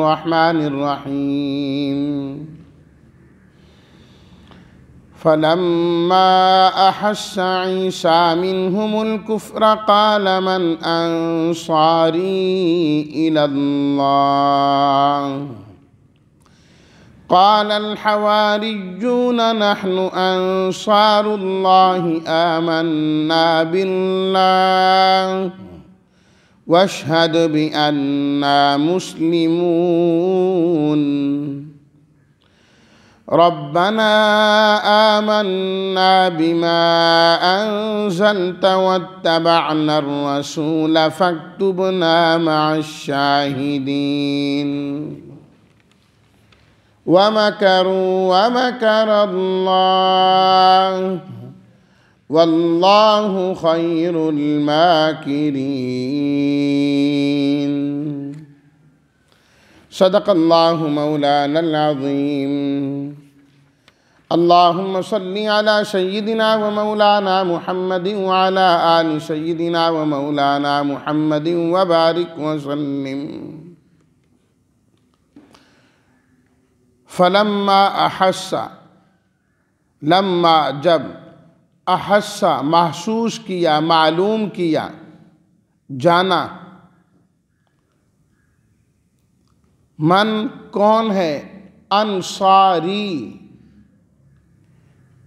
रहमानिर्रहीम। फलम्मा अहस्सा ईसा मिन्हुमुल कुफ्र क़ाल मन अंसारी इलल्लाह क़ालल हवारिय्यून नहनु अंसारुल्लाहि आमन्ना बिल्लाह वशहद बिअन्ना मुस्लिमून। रब्बना आमन्ना बिमा अंज़लत वत्तबअना अर्रसूल फक्तुबना मअश्शाहिदीन। वमकरू वमकरल्लाह वल्लाहु खैरुल माकिरीन। सदक़ल्लाहु मौलानल अज़ीम। अल्लाहुम्मा सल्लि अला सय्यिदिना व मौलाना मुहम्मदिन व अला आलि सय्यिदिना व मौलाना मुहम्मदिन व बारिक व सल्लिम। फलम्मा अहस्सा, लम्मा जब, अहस्सा महसूस किया, मालूम किया, जाना, मन कौन है, अंसारी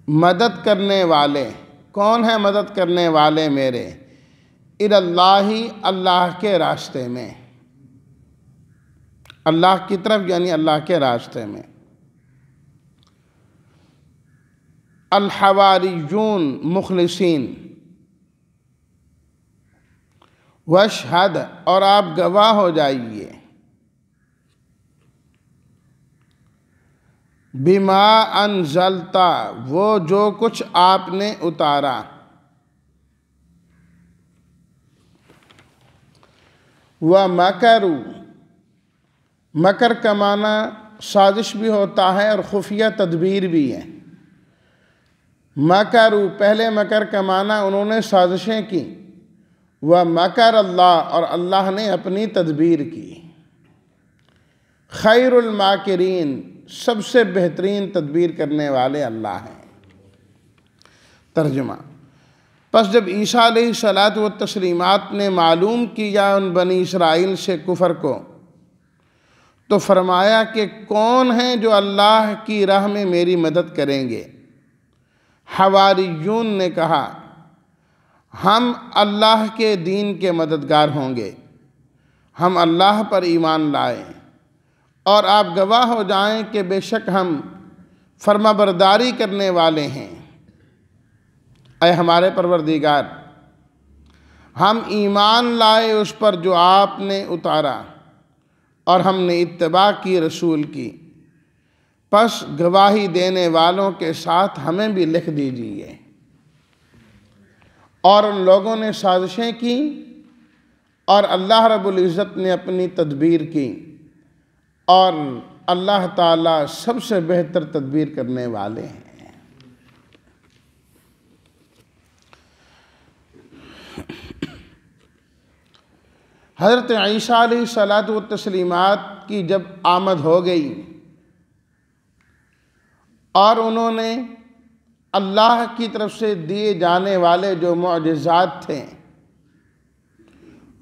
मदद करने वाले, कौन है मदद करने वाले मेरे, इलल्लाही अल्लाह के रास्ते में, अल्लाह की तरफ यानी अल्लाह के रास्ते में। अल हवारियून मुखलिसीन, वशहद और आप गवाह हो जाइए, बिमा अनज़लता वो जो कुछ आपने उतारा, व मकरू, मकर का माना साजिश भी होता है और खुफिया तदबीर भी है। मकरू पहले मकर का माना उन्होंने साजिशें की, व मकर अल्लाह और अल्लाह ने अपनी तदबीर की। खैरुल माकिरीन सबसे बेहतरीन तदबीर करने वाले अल्लाह हैं। तर्जुमा। बस जब ईसा अलैहिस्सलातु व तस्लीमात ने मालूम किया उन बनी इसराइल से कुफर को, तो फरमाया कि कौन हैं जो अल्लाह की राह में मेरी मदद करेंगे। हवारियून ने कहा हम अल्लाह के दीन के मददगार होंगे, हम अल्लाह पर ईमान लाएं और आप गवाह हो जाएं कि बेशक हम फरमाबरदारी करने वाले हैं। ऐ हमारे परवरदिगार, हम ईमान लाए उस पर जो आपने उतारा और हमने इत्तबा की रसूल की, बस गवाही देने वालों के साथ हमें भी लिख दीजिए। और उन लोगों ने साजिशें की और अल्लाह रब्बुल इज़्ज़त ने अपनी तदबीर की, और अल्लाह ताला सबसे बेहतर तदबीर करने वाले हैं। हज़रत ईसा अलैहिस्सलातु व तस्लीमात की जब आमद हो गई और उन्होंने अल्लाह की तरफ से दिए जाने वाले जो मुअजिज़ात थे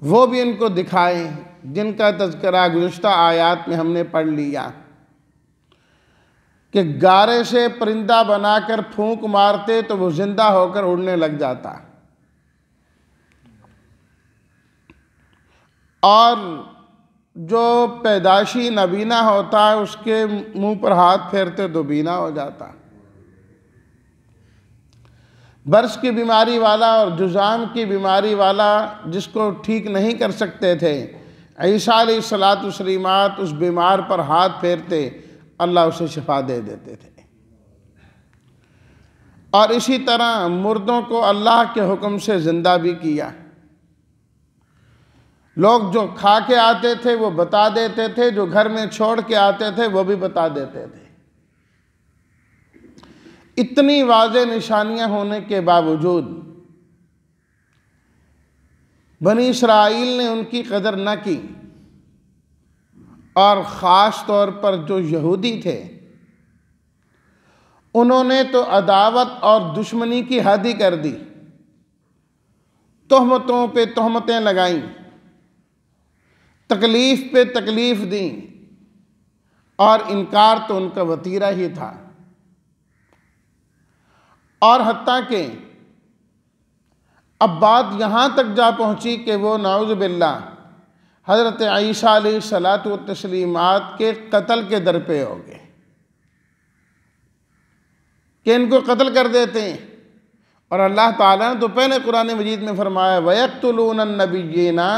वो भी इनको दिखाए, जिनका तज़किरा गुज़िश्ता आयात में हमने पढ़ लिया कि गारे से परिंदा बनाकर फूंक मारते तो वो जिंदा होकर उड़ने लग जाता, और जो पैदाशी नबीना होता है उसके मुंह पर हाथ फेरते तो बीना हो जाता। बर्स की बीमारी वाला और जुज़ाम की बीमारी वाला जिसको ठीक नहीं कर सकते थे, ईसा अलैहिस्सलातु वस्सलाम उस बीमार पर हाथ फेरते, अल्लाह उसे शिफा दे देते थे। और इसी तरह मुर्दों को अल्लाह के हुक्म से ज़िंदा भी किया। लोग जो खा के आते थे वो बता देते थे, जो घर में छोड़ के आते थे वो भी बता देते थे। इतनी वाज़ेह निशानियां होने के बावजूद बनी इसराइल ने उनकी कदर न की और ख़ास तौर पर जो यहूदी थे, उन्होंने तो अदावत और दुश्मनी की हद ही कर दी, तोहमतों पे तोहमतें लगाईं, तकलीफ़ पे तकलीफ़ दी, और इनकार तो उनका वतीरा ही था। और हत्ता कि अब बात यहाँ तक जा पहुँची कि वो नाउज़ बिल्लाह हज़रत ईसा अलैहिस्सलातु व तस्लीमात के कत्ल के दर पे हो गए कि इनको कत्ल कर देते हैं। और अल्लाह ताला ने तो पहले कुरान मजीद में फरमाया वयक़्तुलून अन्नबिय्यीना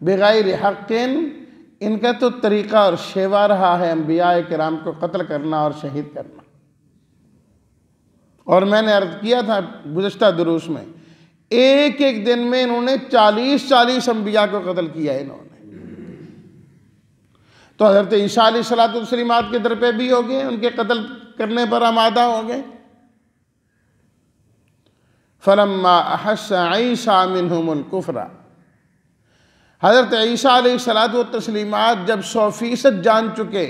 बिग़ैरि हक़्क़िन, इनका तो तरीक़ा और शेवा रहा है अंबिया किराम को कत्ल करना और शहीद करना। और मैंने अर्ज़ किया था गुज़श्ता दुरूस में, एक एक दिन में इन्होंने 40 अंबिया को कत्ल किया है इन्होंने। तो हज़रत ईसा अलैहिस्सलातु वस्सलाम के दर पे भी हो गए, उनके कत्ल करने पर आमादा हो गए। फलम्मा अहस्सा ईसा मिनहुमुल कुफ्रा, हज़रत ईसा अलैहिस्सलातु वस्सलाम जब 100% जान चुके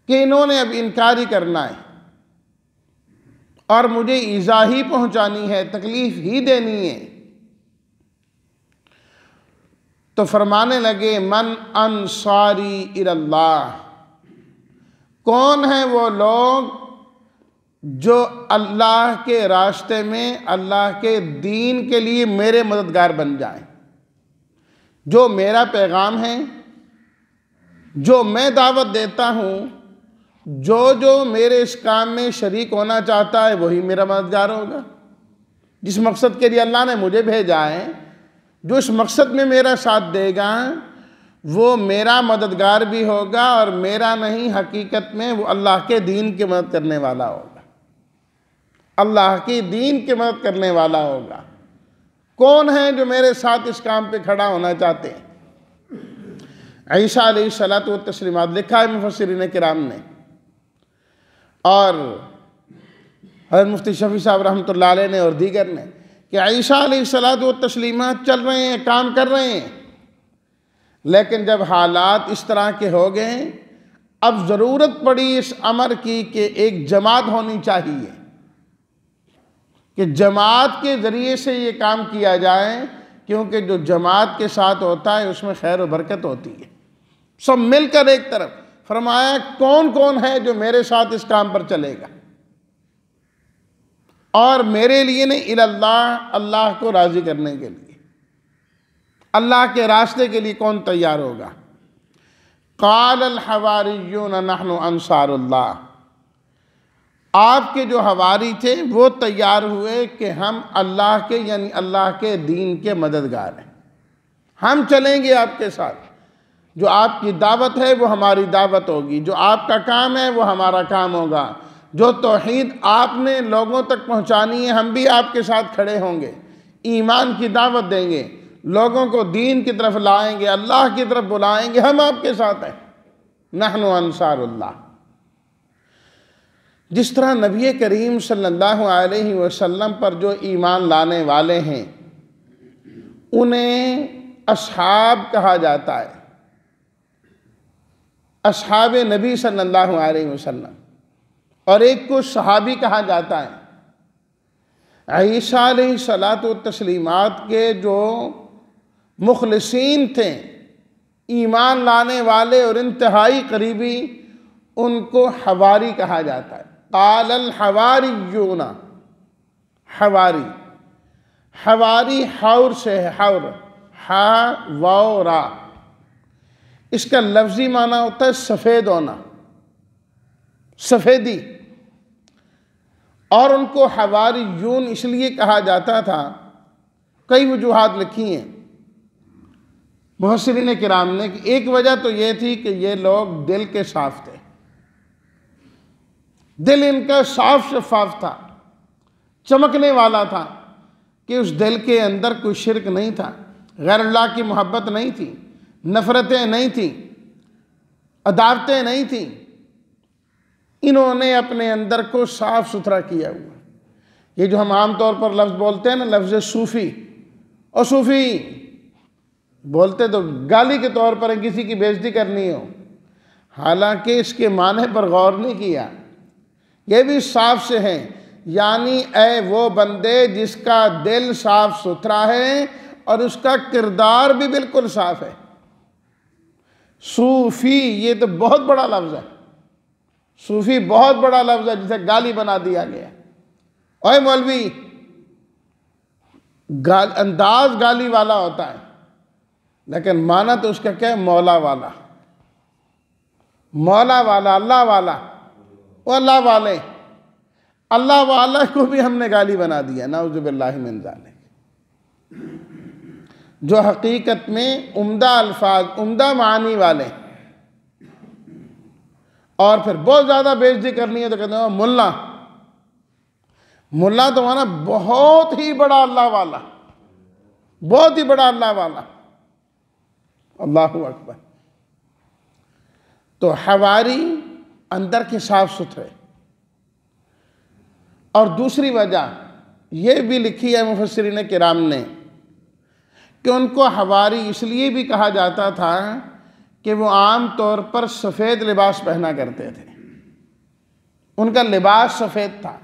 कि इन्होंने अब इनकार ही करना है और मुझे ईज़ा ही पहुँचानी है, तकलीफ़ ही देनी है, तो फरमाने लगे मन अंसारी इलल्लाह, कौन है वो लोग जो अल्लाह के रास्ते में अल्लाह के दीन के लिए मेरे मददगार बन जाएं। जो मेरा पैगाम है, जो मैं दावत देता हूँ, जो मेरे इस काम में शरीक होना चाहता है वही मेरा मददगार होगा। जिस मकसद के लिए अल्लाह ने मुझे भेजा है, जो इस मकसद में मेरा साथ देगा वो मेरा मददगार भी होगा, और मेरा नहीं हकीकत में वो अल्लाह के दीन की मदद करने वाला होगा, अल्लाह की दीन की मदद करने वाला होगा। कौन है जो मेरे साथ इस काम पे खड़ा होना चाहते हैं? ईसा अलैहिस्सलातु वस्सलाम लिखा है मुफस्सिरीन किराम ने, और हज़रत मुफ्ती शफ़ी साहब रहमतुल्लाह अलैह ने और दीगर ने, कि ईसा अलैहिस्सलातु वस्सलाम चल रहे हैं, काम कर रहे हैं, लेकिन जब हालात इस तरह के हो गए, अब ज़रूरत पड़ी इस अमर की कि एक जमात होनी चाहिए, कि जमात के ज़रिए से ये काम किया जाए, क्योंकि जो जमात के साथ होता है उसमें खैर व बरकत होती है। सब मिलकर एक तरफ। फरमाया कौन कौन है जो मेरे साथ इस काम पर चलेगा, और मेरे लिए नहीं, इलल्लाह, अल्लाह को राज़ी करने के लिए, अल्लाह के रास्ते के लिए कौन तैयार होगा? क़ालल हवारियून नहनु अंसारुल्लाह, आपके जो हवारी थे वो तैयार हुए कि हम अल्लाह के यानी अल्लाह के दीन के मददगार हैं, हम चलेंगे आपके साथ। जो आपकी दावत है वो हमारी दावत होगी, जो आपका काम है वो हमारा काम होगा, जो तौहीद आपने लोगों तक पहुंचानी है हम भी आपके साथ खड़े होंगे, ईमान की दावत देंगे, लोगों को दीन की तरफ लाएंगे, अल्लाह की तरफ बुलाएंगे, हम आपके साथ हैं। नहनु अंसारुल्लाह। जिस तरह नबी करीम सल्लल्लाहु अलैहि वसल्लम पर जो ईमान लाने वाले हैं उन्हें अस्हाब कहा जाता है, अस्हाब नबी सल्लल्लाहु अलैहि वसल्लम, और एक को सहाबी कहा जाता है। ईसा अलैहिस्सलातु तस्लीमात के जो मुखलिसीन थे, ईमान लाने वाले और इंतहाई करीबी, उनको हवारी कहा जाता है। क़ालल हवारियूना, हवारी, हवारी हौर से है, हौर, हा वाओ रा, इसका लफ्ज़ी माना होता है सफ़ेद होना, सफ़ेदी। और उनको हवारियून इसलिए कहा जाता था, कई वजूहात लिखी हैं मुफस्सिरीन किराम ने, कि एक वजह तो ये थी कि ये लोग दिल के साफ थे, दिल इनका साफ शफाफ था, चमकने वाला था, कि उस दिल के अंदर कोई शिरक नहीं था, गैर अल्लाह की मोहब्बत नहीं थी, नफ़रतें नहीं थी, अदावतें नहीं थी। इन्होंने अपने अंदर को साफ़ सुथरा किया हुआ। ये जो हम आम तौर पर लफ्ज़ बोलते हैं ना, लफ्ज़ सूफ़ी, और सूफ़ी बोलते तो गाली के तौर पर किसी की बेइज्जती करनी हो, हालांकि इसके माने पर गौर नहीं किया। ये भी साफ से है, यानी ऐ वो बंदे जिसका दिल साफ सुथरा है और उसका किरदार भी बिल्कुल साफ है। सूफी ये तो बहुत बड़ा लफ्ज़ है, सूफी बहुत बड़ा लफ्ज़ है जिसे गाली बना दिया गया। ओए मौलवी, अंदाज गाली वाला होता है, लेकिन माना तो उसका क्या है? मौला वाला, मौला वाला, अल्लाह वाला। वो अल्लाह वाले, अल्लाह वाला को भी हमने गाली बना दिया, नाउज़ु बिल्लाहि मिन ज़ालिक। जो हकीकत में उम्दा अल्फाज, उम्दा मानी वाले, और फिर बहुत ज़्यादा बेइज्जती करनी है तो कहते हैं मुल्ला। मुल्ला तो माना बहुत ही बड़ा अल्लाह वाला, बहुत ही बड़ा अल्लाह वाला। अल्लाहु अकबर। तो हवारी अंदर के साफ सुथरे। और दूसरी वजह यह भी लिखी है मुफस्सिरीन किराम ने कि उनको हवारी इसलिए भी कहा जाता था कि वो आम तौर पर सफ़ेद लिबास पहना करते थे, उनका लिबास सफ़ेद था।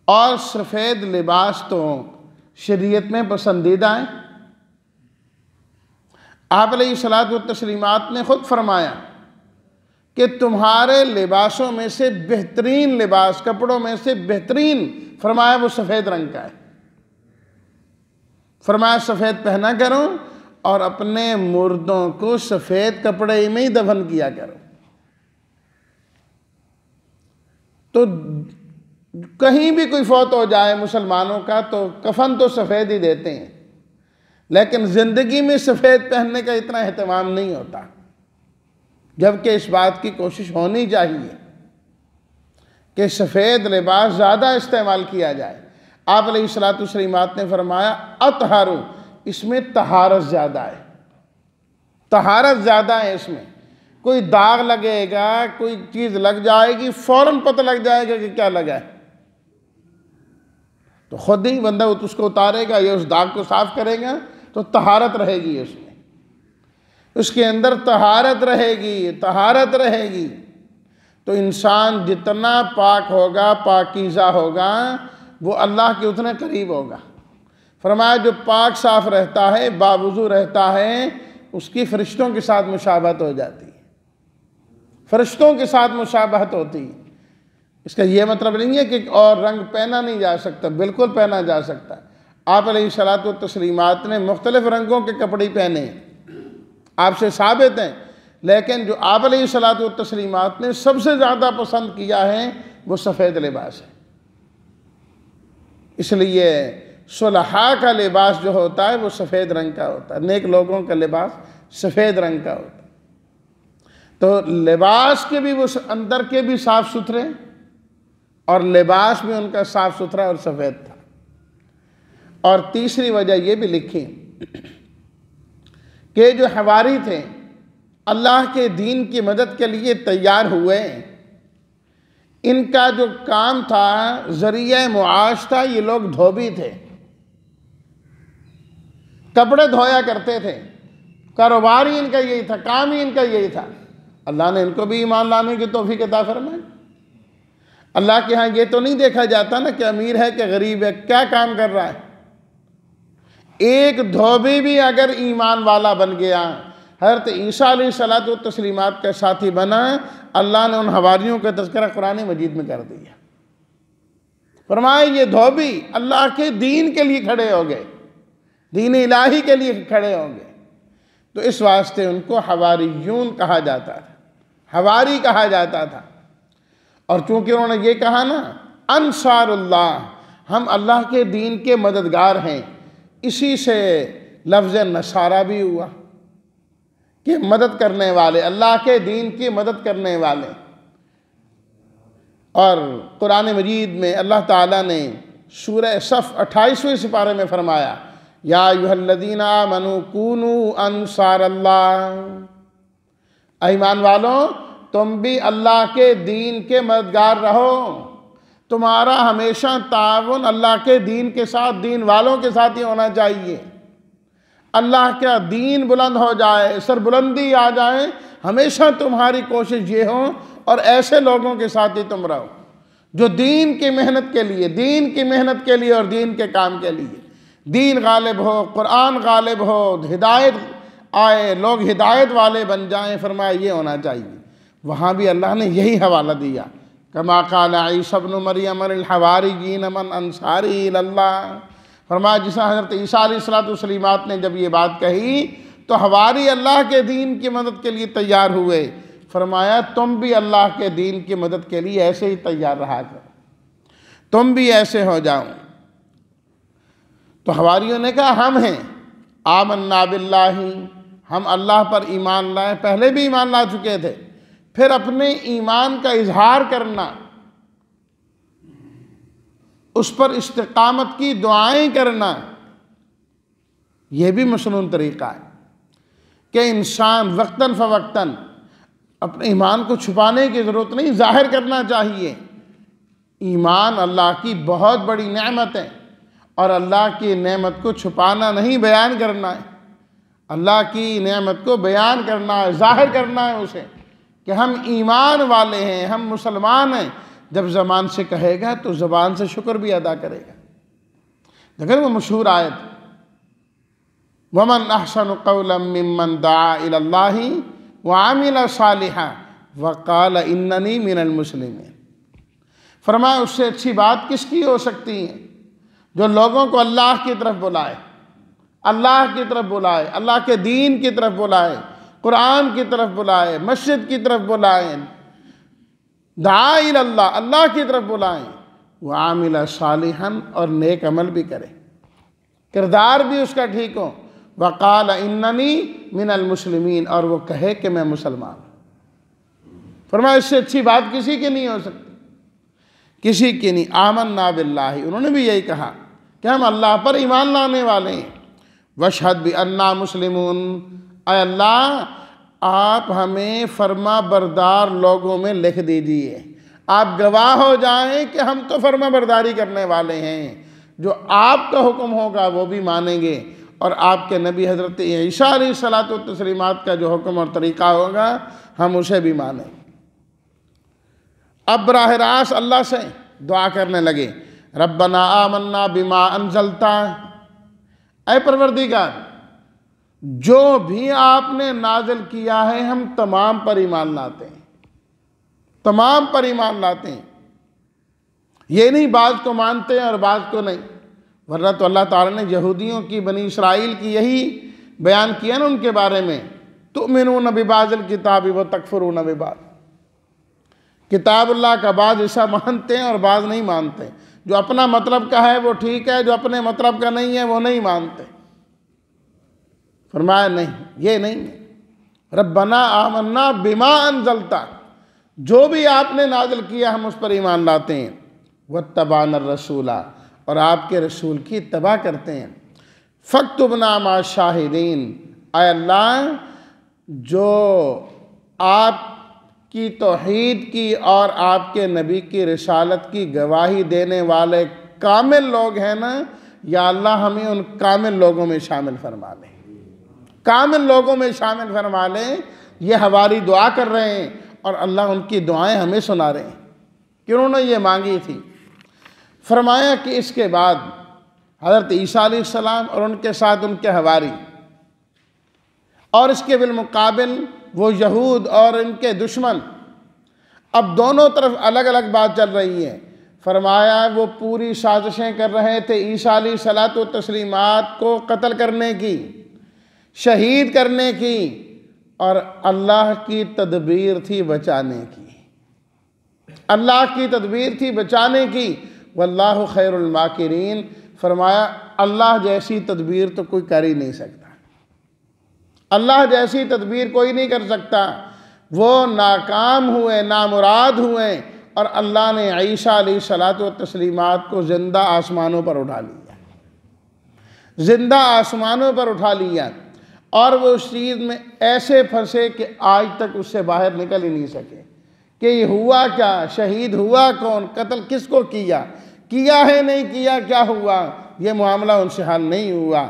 और सफ़ेद लिबास तो शरीयत में पसंदीदा है। आप अलैहिस्सलातु व तस्लीमात ने ख़ुद फरमाया कि तुम्हारे लिबासों में से बेहतरीन लिबास, कपड़ों में से बेहतरीन, फरमाया वो सफ़ेद रंग का है। फरमाया सफ़ेद पहना करो और अपने मुर्दों को सफ़ेद कपड़े में ही दफन किया करो। तो कहीं भी कोई फौत हो जाए मुसलमानों का तो कफन तो सफ़ेद ही देते हैं, लेकिन ज़िंदगी में सफ़ेद पहनने का इतना एहतमाम नहीं होता, जबकि इस बात की कोशिश होनी चाहिए कि सफ़ेद लिबास ज़्यादा इस्तेमाल किया जाए। आप अलैहिस्सलातु वस्सलाम ने फरमाया अतहारू, इसमें तहारत ज़्यादा है, तहारत ज़्यादा है इसमें। कोई दाग लगेगा, कोई चीज़ लग जाएगी, फ़ौरन पता लग जाएगा कि क्या लगा है, तो खुद ही बंदा उसको उतारेगा या उस दाग को साफ़ करेगा तो तहारत रहेगी उसमें, उसके अंदर तहारत रहेगी, तहारत रहेगी। तो इंसान जितना पाक होगा, पाकीज़ा होगा, वो अल्लाह के उतने करीब होगा। फरमाया जो पाक साफ़ रहता है, बावुज़ू रहता है, उसकी फ़रिश्तों के साथ मुशाबहत हो जाती है, फ़रिश्तों के साथ मुशाबहत होती है। इसका यह मतलब नहीं है कि और रंग पहना नहीं जा सकता, बिल्कुल पहना जा सकता है। आप अलैहिस्सलातु व तस्लीमात ने मुख्तलिफ़ रंगों के कपड़े पहने आपसे साबित हैं, लेकिन जो आप अलैहिस्सलातु व तस्लीमात ने सबसे ज़्यादा पसंद किया है वो सफ़ेद लिबास है। इसलिए सुलहा का लिबास जो होता है वो सफ़ेद रंग का होता है, नेक लोगों का लिबास सफ़ेद रंग का होता है। तो लिबास के भी वो अंदर के भी साफ़ सुथरे, और लिबास भी उनका साफ़ सुथरा और सफ़ेद था। और तीसरी वजह ये भी लिखी कि जो हवारी थे, अल्लाह के दीन की मदद के लिए तैयार हुए, इनका जो काम था, ज़रिया मुआश था, ये लोग धोबी थे, कपड़े धोया करते थे, कारोबार ही इनका यही था, काम ही इनका यही था। अल्लाह ने इनको भी ईमान लाने की तौफीक अता फरमाई। अल्लाह के यहाँ ये तो नहीं देखा जाता ना कि अमीर है कि गरीब है, क्या काम कर रहा है। एक धोबी भी अगर ईमान वाला बन गया, हज़रत ईसा अलैहिस्सलातु व तस्लीमात का साथी बना, अल्लाह ने उन हवारियों का तज़किरा कुरान मजीद में कर दिया। फरमाया ये धोबी अल्लाह के दीन के लिए खड़े हो गए, दीन इलाही के लिए खड़े हो गए, तो इस वास्ते उनको हवारियून कहा जाता था, हवारी कहा जाता था। और चूँकि उन्होंने ये कहा ना अंसारुल्लाह, हम अल्लाह के दीन के मददगार हैं, इसी से लफ्ज़ नसारा भी हुआ कि मदद करने वाले, अल्लाह के दीन की मदद करने वाले। और कुरान मजीद में अल्लाह ताला ने सूरह सफ़ 28वें सिपारे में फरमाया या अय्युहल्लज़ीना आमनू कूनू अंसारल्लाह, ईमान वालों तुम भी अल्लाह के दीन के मददगार रहो, तुम्हारा हमेशा ताउन अल्लाह के दीन के साथ, दीन वालों के साथ ही होना चाहिए। अल्लाह का दीन बुलंद हो जाए, सरबुलंदी आ जाए, हमेशा तुम्हारी कोशिश ये हो और ऐसे लोगों के साथ ही तुम रहो जो दीन की मेहनत के लिए, दीन की मेहनत के लिए और दीन के काम के लिए, दीन गालिब हो, कुरान गालिब हो, हिदायत आए, लोग हिदायत वाले बन जाएं। फरमाया ये होना चाहिए। वहाँ भी अल्लाह ने यही हवाला दिया, कमा क़ाला ईसा इब्न मरियम लिल हवारिय्यीन मन अंसारी इलल्लाह। फरमाया जिस हज़रत ईसा अलैहिस्सलाम ने जब ये बात कही तो हवारी अल्लाह के दीन की मदद के लिए तैयार हुए। फरमाया तुम भी अल्लाह के दीन की मदद के लिए ऐसे ही तैयार रहा करो, तुम भी ऐसे हो जाओ। तो हवारियों ने कहा हम हैं, आमन्ना बिल्लाही, हम अल्लाह पर ईमान लाए, पहले भी ईमान ला चुके थे, फिर अपने ईमान का इजहार करना, उस पर इस्तिकामत की दुआएं करना, यह भी मसनून तरीक़ा है कि इंसान वक्तन फ़वक्तन अपने ईमान को छुपाने की ज़रूरत नहीं, ज़ाहिर करना चाहिए। ईमान अल्लाह की बहुत बड़ी नेमत है और अल्लाह की नेमत को छुपाना नहीं, बयान करना है। अल्लाह की नेमत को बयान करना है, ज़ाहिर करना है उसे कि हम ईमान वाले हैं, हम मुसलमान हैं। जब ज़बान से कहेगा तो ज़बान से शुक्र भी अदा करेगा। देखिए वो मशहूर आयत, वमन अहसनु क़ौलन मिम्मन दआ इलल्लाहि व आमिल सालिहा व क़ाल इन्ननी मिनल मुस्लिमीन। फरमाया उससे अच्छी बात किसकी हो सकती है जो लोगों को अल्लाह की तरफ बुलाए, अल्लाह की तरफ बुलाए, अल्लाह के दीन की तरफ बुलाए, कुरान की तरफ बुलाए, मस्जिद की तरफ बुलाए, दआ इलल्लाह, अल्लाह की तरफ बुलाएं, व आमिल सालिहन, और नेक अमल भी करे, किरदार भी उसका ठीक हो, वक़ाल इन्ननी मिनल मुस्लिमीन, और वो कहे कि मैं मुसलमान। फरमाया इससे अच्छी बात किसी की नहीं हो सकती, किसी की नहीं। आमन्ना बिल्लाहि, उन्होंने भी यही कहा कि हम अल्लाह पर ईमान लाने वाले हैं। वशहद भी अन्ना मुस्लिमून, ऐ अल्लाह आप हमें फर्मा बरदार लोगों में लिख दीजिए, आप गवाह हो जाएं कि हम तो फर्मा बरदारी करने वाले हैं, जो आपका हुक्म होगा वो भी मानेंगे और आपके नबी हज़रत ईसा अलैहिस्सलातु व तस्लीमात का जो हुक्म और तरीक़ा होगा हम उसे भी मानेंगे। अब बराह रास्त अल्लाह से दुआ करने लगे, रब्बना आमन्ना बिमा अंज़लता, ऐ परवरदिगार जो भी आपने नाज़िल किया है हम तमाम पर ईमान लाते हैं, तमाम पर ईमान लाते हैं। ये नहीं बाज़ को मानते हैं और बाज़ को नहीं, वरना तो अल्लाह ताला ने यहूदियों की, बनी इसराइल की यही बयान किया ना उनके बारे में, तुमिनून बिबाज़िल किताबि व तकफ़ुरून बिबाज़, किताबुल्लाह का बाज़ ऐसा मानते हैं और बाज़ नहीं मानते। जो अपना मतलब का है वो ठीक है, जो अपने मतलब का नहीं है वो नहीं मानते। फरमाया नहीं, ये नहीं है। रब्बना आमन्ना बिमा अंज़लता, जो भी आपने नाज़िल किया हम उस पर ईमान लाते हैं। वत्तबाना रसूला, और आपके रसूल की इत्तबा करते हैं। फ़क्तुबना मा शाहिदीन, ऐ अल्लाह जो आपकी तौहीद की और आपके नबी की रिसालत की गवाही देने वाले कामिल लोग हैं ना, या अल्लाह हमें उन कामिल लोगों में शामिल फरमा लें, कामिल लोगों में शामिल फरमा लें। ये हमारी दुआ कर रहे हैं और अल्लाह उनकी दुआएं हमें सुना रहे हैं कि उन्होंने ये मांगी थी। फरमाया कि इसके बाद हज़रत ईसा अलैहिस्सलाम और उनके साथ उनके हवारी, और इसके बिलमुकाबिल वो यहूद और इनके दुश्मन, अब दोनों तरफ अलग अलग बात चल रही है। फरमाया वो पूरी साजिशें कर रहे थे ईसा अलैहिस्सलातु व तस्लीमात को कत्ल करने की, शहीद करने की, और अल्लाह की तदबीर थी बचाने की, अल्लाह की तदबीर थी बचाने की। वल्लाहु खैरुल माकिरीन, फरमाया अल्लाह जैसी तदबीर तो कोई कर ही नहीं सकता, अल्लाह जैसी तदबीर कोई नहीं कर सकता। वो नाकाम हुए, नामुराद हुए, और अल्लाह ने ईसा अलैहिस्सलातु व तस्लीमात को ज़िंदा आसमानों पर उठा लिया, ज़िंदा आसमानों पर उठा लिया, और वो उस चीज़ में ऐसे फंसे कि आज तक उससे बाहर निकल ही नहीं सके कि ये हुआ क्या, शहीद हुआ कौन, कत्ल किसको किया, किया है नहीं किया, क्या हुआ, ये मामला उनसे हल नहीं हुआ।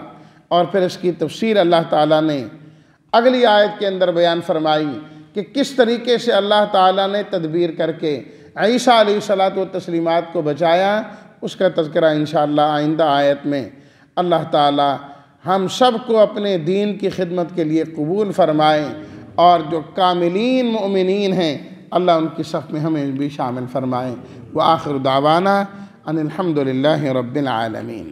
और फिर इसकी तफसीर अल्लाह ताला ने अगली आयत के अंदर बयान फरमाई कि किस तरीके से अल्लाह ताला ने तदबीर करके ईसा अलैहिस्सलातु व तस्लीमात को बचाया। उसका तज़किरा इंशाअल्लाह आइंदा आयत में अल्लाह ताला हम सब को अपने दीन की खिदमत के लिए कबूल फ़रमाएँ और जो कामिलीन मोमिनीन हैं अल्लाह उनकी सफ़ में हमें भी शामिल फ़रमाएँ। व आखिर दावाना अनिल हम्दुलिल्लाहि रब्बिल आलमीन।